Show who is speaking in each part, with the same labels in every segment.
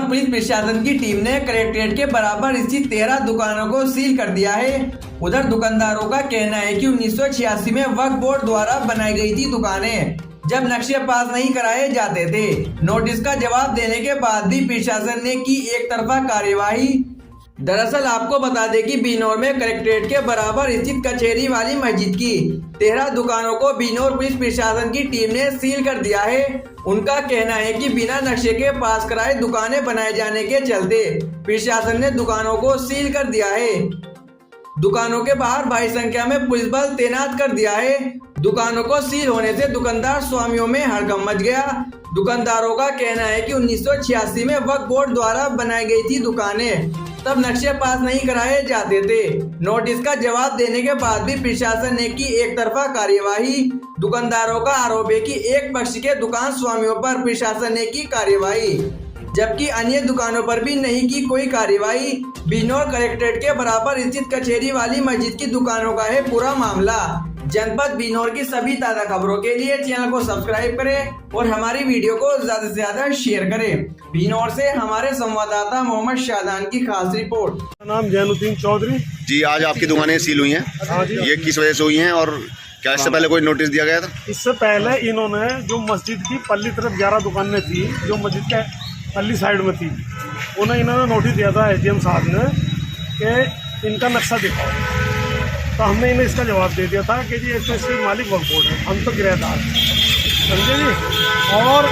Speaker 1: Police प्रशासन की team ने कलेक्ट्रेट के बराबर स्थित 13 दुकानों को सील कर दिया है। उधर दुकानदारों का कहना है कि 1986 में वक्फ बोर्ड द्वारा बनाई गई थी दुकानें, जब नक्शे पास नहीं कराए जाते थे। नोटिस का जवाब देने के बाद भी प्रशासन ने की एक तरफा कार्यवाही। दरअसल आपको बता दें कि बिजनौर में कलेक्ट्रेट के बराबर स्थित कचहरी वाली मस्जिद की 13 दुकानों को बिजनौर पुलिस प्रशासन की टीम ने सील कर दिया है। उनका कहना है कि बिना नक्शे के पास कराए दुकानें बनाए जाने के चलते प्रशासन ने दुकानों को सील कर दिया है। दुकानों के बाहर भारी संख्या में पुलिस बल तैनात कर दिया है। दुकानों को सील होने से दुकानदार स्वामियों में हड़कंप मच गया। दुकानदारों का कहना है कि 1986 में वक्फ बोर्ड द्वारा बनाई गई थी दुकानें, तब नक्शे पास नहीं कराए जाते थे। नोटिस का जवाब देने के बाद भी प्रशासन ने की एक तरफा कार्यवाही। दुकानदारों का आरोप है कि एक पक्ष के दुकान स्वामियों पर प्रशासन ने की कार्यवाही, जबकि अन्य दुकानों पर भी नहीं की कोई कार्यवाही। बिजनौर कलेक्ट्रेट के बराबर स्थित कचहरी वाली मस्जिद की दुकानों का है पूरा मामला। जनपद बिजनौर की सभी ताज़ा खबरों के लिए चैनल को सब्सक्राइब करें और हमारी वीडियो को ज्यादा से ज्यादा शेयर करें। बिजनौर से हमारे संवाददाता मोहम्मद शाहदान की खास रिपोर्ट।
Speaker 2: नाम जैनुद्दीन चौधरी
Speaker 3: जी। आज आपकी दुकानें सील हुई हैं।
Speaker 2: हाँ जी।
Speaker 3: ये किस वजह से हुई हैं और क्या इससे पहले कोई नोटिस दिया गया था?
Speaker 2: इससे पहले इन्होंने जो मस्जिद की पल्ली तरफ 11 दुकानें थी, जो मस्जिद के पल्ली साइड में थी, इन्होंने नोटिस दिया था एसडीएम साहब ने कि इनका नक्शा दिखाओ। तो हमने इन्हें इसका जवाब दे दिया था कि जी तो इसके मालिक वक्फ बोर्ड है, हम तो किराएदार समझे जी, और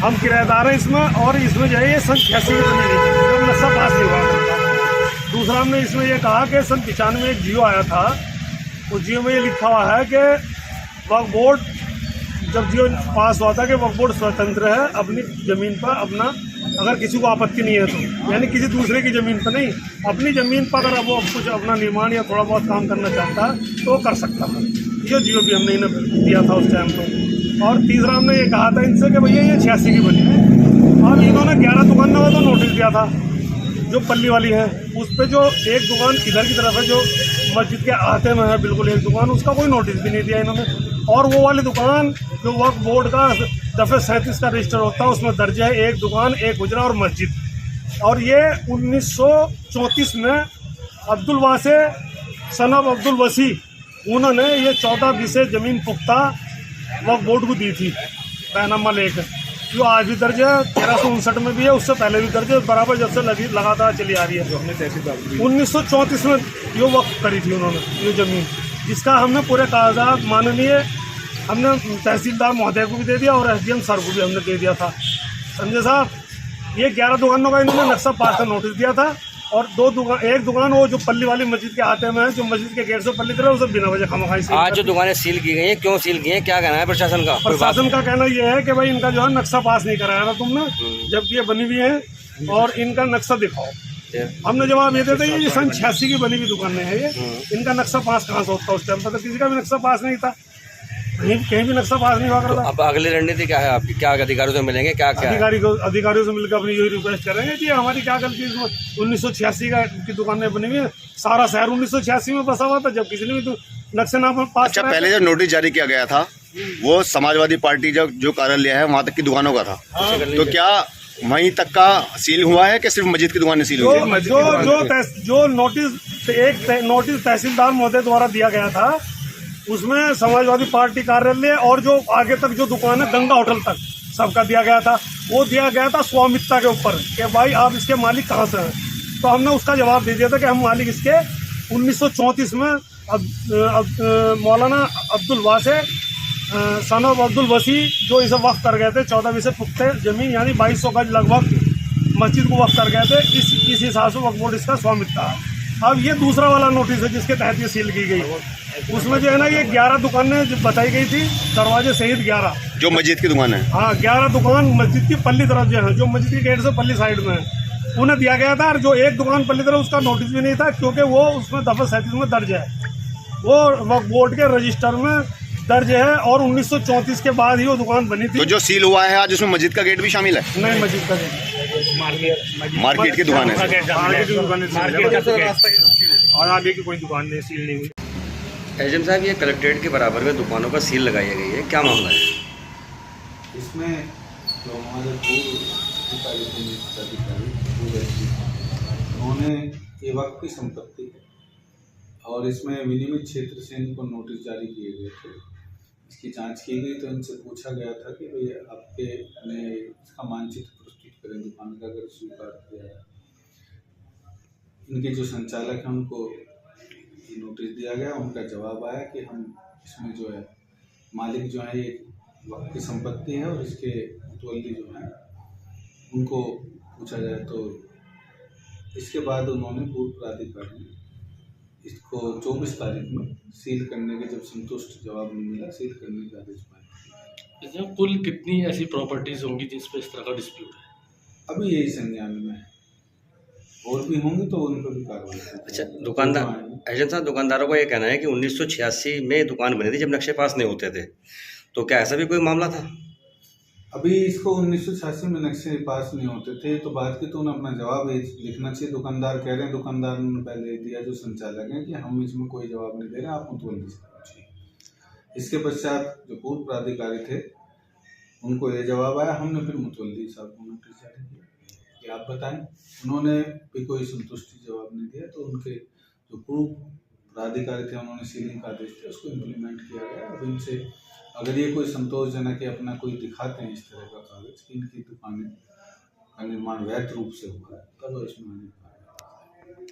Speaker 2: हम किराएदार हैं इसमें, और इसमें जो है ये सन 86 में बनी हुई नक्शा पास नहीं हुआ। दूसरा हमने इसमें ये कहा कि सन 95 में एक जियो आया था, उस जियो में ये लिखा हुआ है कि वक्फ बोर्ड, जब जियो पास हुआ था कि वक्फ बोर्ड स्वतंत्र है अपनी ज़मीन पर अपना, अगर किसी को आपत्ति नहीं है तो, यानी किसी दूसरे की ज़मीन पर नहीं, अपनी ज़मीन पर अगर वो कुछ अपना निर्माण या थोड़ा बहुत काम करना चाहता है तो कर सकता था। ये जियो भी हमने इन्हें दिया था उस टाइम पर। और तीसरा हमने ये कहा था इनसे कि भैया ये 86 की बनी है, और इन्होंने 11 दुकानों का तो नोटिस दिया था जो पल्ली वाली है, उस पर जो एक दुकान इधर की तरफ है जो मस्जिद के आते में है बिल्कुल एक दुकान, उसका कोई नोटिस भी नहीं दिया इन्होंने। और वो वाली दुकान जो वक्फ बोर्ड का दफ़े 37 का रजिस्टर होता है, उसमें दर्ज है एक दुकान, एक गुजरा और मस्जिद। और ये 1934 में अब्दुल वासे सनब अब्दुल वसी, उन्होंने ये 14 बीसे ज़मीन पुख्ता वक्फ बोर्ड को दी थी बैनामा लेकर, जो आज भी दर्ज है। 1359 में भी है, उससे पहले भी दर्ज है, बराबर जब से लगातार चली आ रही है। 1934 में ये वक्फ करी थी उन्होंने ये ज़मीन, जिसका हमने पूरे कागजात माननीय हमने तहसीलदार महोदय को भी दे दिया और एसडीएम सर को भी हमने दे दिया था। संजय साहब, ये 11 दुकानों का इन्होंने नक्शा पास का नोटिस दिया था, और एक दुकान वो जो पल्ली वाली मस्जिद के आते में है, जो मस्जिद के गेट से पल्ली तरह, उसे बिना वजह खामखाई से।
Speaker 4: आज जो दुकानें सील की गई हैं, क्यों सील की हैं, क्या कहना है प्रशासन का?
Speaker 2: प्रशासन का कहना यह है कि भाई इनका जो है नक्शा पास नहीं कराया था तुमने, जबकि ये बनी हुई है, और इनका नक्शा दिखाओ। हमने जवाब ये देते ये सन 86 की बनी हुई दुकानें हैं, ये इनका नक्शा पास कहाँ से होता? उस टाइम पर तो किसी का भी नक्शा पास नहीं था, कहीं भी नक्शा पास नहीं हुआ करता।
Speaker 4: अब अगली रणनीति क्या है आपकी? क्या अधिकारियों से मिलेंगे? क्या
Speaker 2: अधिकारियों से मिलकर अपनी यही रिक्वेस्ट करेंगे कि हमारी क्या गलती है? 1986 की दुकानें बनी हुई है, सारा शहर 1986 में बसा हुआ था, जब किसी ने भी नक्शे ना पास।
Speaker 3: अच्छा, पहले जब नोटिस जारी किया गया था वो समाजवादी पार्टी जो कार्यालय है वहाँ तक की दुकानों का था, तो क्या वहीं तक का सील हुआ है कि सिर्फ मस्जिद की दुकानें सील हुई है?
Speaker 2: जो नोटिस तहसीलदार महोदय द्वारा दिया गया था, उसमें समाजवादी पार्टी कार्यालय और जो आगे तक जो दुकान है गंगा होटल तक सबका दिया गया था। वो दिया गया था स्वामित्व के ऊपर कि भाई आप इसके मालिक कहाँ से हैं। तो हमने उसका जवाब दे दिया था कि हम मालिक इसके 1934 में मौलाना अब्दुल वासे सनब अब्दुल वसी जो इसे वक्फ कर गए थे, 14 बीसे पुख्ते ज़मीन यानी 2200 गज लगभग मस्जिद को वक्फ कर गए थे। इस हिसाब से वक्फ बोर्ड इसका स्वामित्व है। अब ये दूसरा वाला नोटिस है जिसके तहत ये सील की गई, उसमें जो है ना ये 11 दुकानें जो बताई गई थी, दरवाजे सहित 11
Speaker 3: जो मस्जिद की दुकान है।
Speaker 2: हाँ, 11 दुकान मस्जिद की पल्ली तरफ जो है, जो मस्जिद के गेट से पल्ली साइड में है, उन्हें दिया गया था। और जो एक दुकान पल्ली तरफ, उसका नोटिस भी नहीं था, क्योंकि वो उसमें दफ़ा 37 में दर्ज है, वो वक्फ बोर्ड के रजिस्टर में दर्ज है, और 1934 के बाद ही वो दुकान बनी थी।
Speaker 3: तो जो सील हुआ है आज, उसमें मस्जिद का गेट भी शामिल है?
Speaker 2: नहीं, मस्जिद का गेट
Speaker 3: मार्केट की दुकान है,
Speaker 2: और आगे की कोई दुकान नहीं, सील नहीं हुई।
Speaker 4: एसडीएम साहब, ये कलेक्ट्रेट के बराबर में दुकानों का सील लगाई गई है, क्या मामला है?
Speaker 5: इसमें जो हमारे अधिकारी वो व्यक्ति उन्होंने ये वक्त की संपत्ति है और इसमें विनियमित क्षेत्र से इनको नोटिस जारी किए गए थे। इसकी जांच की गई तो इनसे पूछा गया था कि भाई आपके ने इसका मानचित्र प्रस्तुत करें दुकान का, अगर स्वीकार किया है। इनके जो संचालक हैं उनको ये नोटिस दिया गया, उनका जवाब आया कि हम इसमें जो है मालिक जो है ये वक्त की संपत्ति है और इसके मुतवल्ली जो है उनको पूछा जाए। तो इसके बाद उन्होंने पूर्व प्राधिकारी ने इसको 24 तारीख में सील करने के जब संतुष्ट जवाब नहीं मिला, सील करने का आदेश पाया।
Speaker 6: इसमें कुल कितनी ऐसी प्रॉपर्टीज होंगी जिस पे इस तरह का डिस्प्यूट है?
Speaker 5: अभी यही संज्ञान में है, और भी होंगे तो उन पर भी कार्रवाई करेंगे।
Speaker 4: अच्छा, दुकानदार एजेंट साहब, दुकानदारों का ये कहना है कि 1986 में दुकान बनी थी जब नक्शे पास नहीं होते थे, तो क्या ऐसा भी कोई मामला था?
Speaker 5: अभी इसको 1986 में नक्शे पास नहीं होते थे तो बात की तो उन्हें अपना जवाब लिखना चाहिए। दुकानदार कह रहे हैं, दुकानदार ने पहले दिया जो संचालक हैं कि हम इसमें कोई जवाब नहीं दे रहे, आप मुतवल्ली से पूछिए। इसके पश्चात जो पूर्व प्राधिकारी थे उनको ये जवाब आया, हमने फिर मुतवल्ली साहब को नोटिस जारी किया कि आप बताएं। उन्होंने भी कोई संतुष्टि जवाब नहीं दिया तो उनके जो पूर्व प्राधिकारी थे उन्होंने सीलिंग का आदेश दिया, उसको इम्प्लीमेंट किया गया। अब इनसे अगर ये कोई संतोषजनक है अपना कोई दिखाते हैं इस तरह का कागज कि इनकी दुकानें का निर्माण वैध रूप से हुआ है, तब इसमें